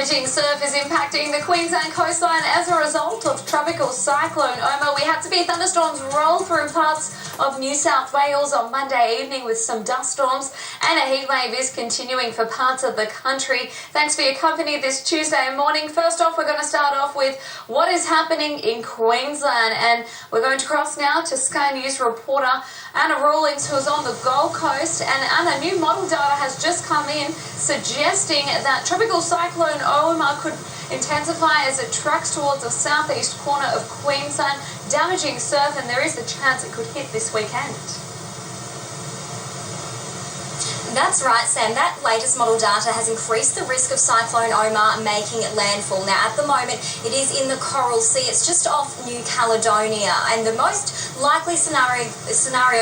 Damaging surf is impacting the Queensland coastline as a result of tropical cyclone Oma. We had severe thunderstorms roll through parts of New South Wales on Monday evening with some dust storms, and a heat wave is continuing for parts of the country. Thanks for your company this Tuesday morning. First off, we're going to start off with what is happening in Queensland, and we're going to cross now to Sky News reporter Anna Rawlings, who is on the Gold Coast. And Anna, new model data has just come in suggesting that tropical cyclone Oma could intensify as it tracks towards the southeast corner of Queensland, damaging surf, and there is a chance it could hit this weekend. That's right, Sam. That latest model data has increased the risk of Cyclone Oma making landfall. Now, at the moment, it is in the Coral Sea. It's just off New Caledonia, and the most likely scenario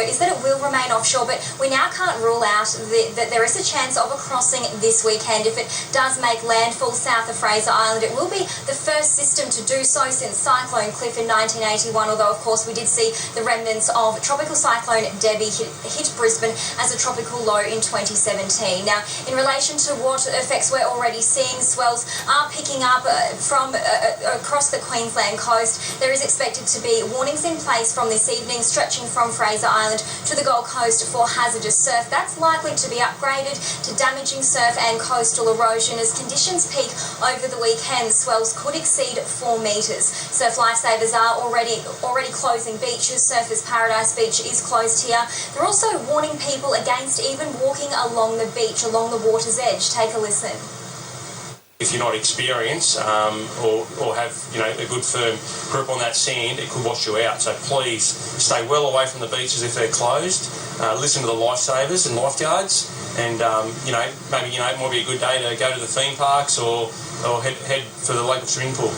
is that it will remain offshore, but we now can't rule out that there is a chance of a crossing this weekend. If it does make landfall south of Fraser Island, it will be the first system to do so since Cyclone Cliff in 1981, although, of course, we did see the remnants of Tropical Cyclone Debbie hit Brisbane as a tropical low in 2017. Now, in relation to what effects we're already seeing, swells are picking up from across the Queensland coast. There is expected to be warnings in place from this evening, stretching from Fraser Island to the Gold Coast for hazardous surf. That's likely to be upgraded to damaging surf and coastal erosion as conditions peak over the weekend. Swells could exceed 4 metres. Surf Lifesavers are already closing beaches. Surfers Paradise Beach is closed here. They're also warning people against even walking along the beach, along the water's edge. Take a listen. If you're not experienced or have a good firm grip on that sand, it could wash you out. So please stay well away from the beaches if they're closed. Listen to the lifesavers and lifeguards, and maybe it might be a good day to go to the theme parks or head for the local swimming pool.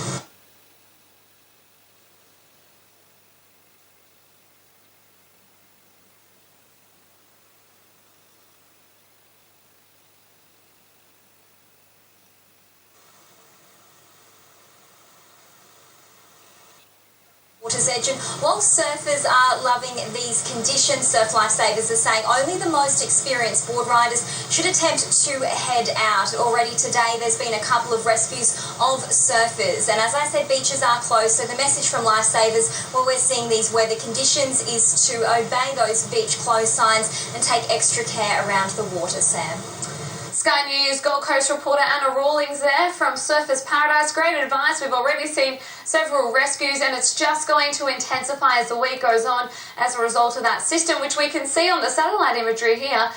Water's edge. And while surfers are loving these conditions, Surf Lifesavers are saying only the most experienced board riders should attempt to head out. Already today there's been a couple of rescues of surfers, and as I said, beaches are closed, so the message from Lifesavers while we're seeing these weather conditions is to obey those beach closed signs and take extra care around the water, Sam. Sky News Gold Coast reporter Anna Rawlings there from Surfers Paradise. Great advice. We've already seen several rescues, and it's just going to intensify as the week goes on as a result of that system, which we can see on the satellite imagery here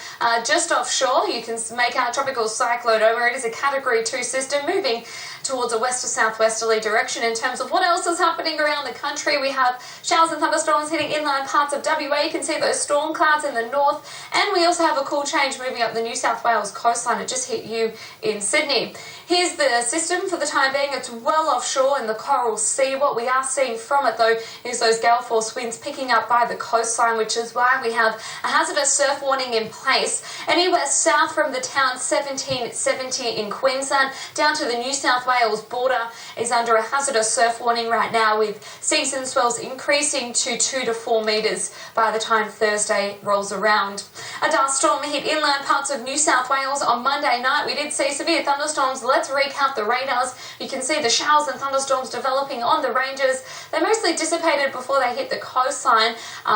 just offshore. You can make out tropical cyclone Oma. It is a Category 2 system moving towards a west to southwesterly direction. In terms of what else is happening around the country, we have showers and thunderstorms hitting inland parts of WA. You can see those storm clouds in the north, and we also have a cool change moving up the New South Wales coastline. It just hit you in Sydney. Here's the system for the time being. It's well offshore in the Coral Sea. What we are seeing from it, though, is those gale force winds picking up by the coastline, which is why we have a hazardous surf warning in place. Anywhere south from the town 1770 in Queensland down to the New South Wales border is under a hazardous surf warning right now, with season swells increasing to 2 to 4 metres by the time Thursday rolls around. A dust storm hit inland parts of New South Wales on Monday night. We did see severe thunderstorms. Let's recount the radars. You can see the showers and thunderstorms developing on the ranges. They mostly dissipated before they hit the coastline.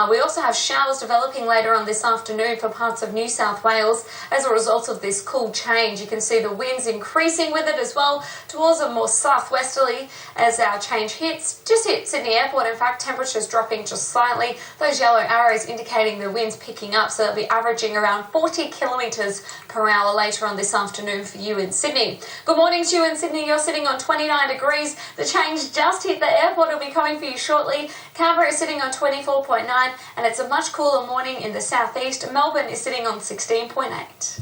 We also have showers developing later on this afternoon for parts of New South Wales as a result of this cool change. You can see the winds increasing with it as well towards a more southwesterly as our change just hit Sydney Airport. In fact, temperatures dropping just slightly. Those yellow arrows indicating the winds picking up, so they'll be averaging around 40 kilometres per hour later on this afternoon for you in Sydney. Good morning to you in Sydney. You're sitting on 29 degrees. The change just hit the airport. It'll be coming for you shortly. Canberra is sitting on 24.9, and it's a much cooler morning in the southeast. Melbourne is sitting on 16.8.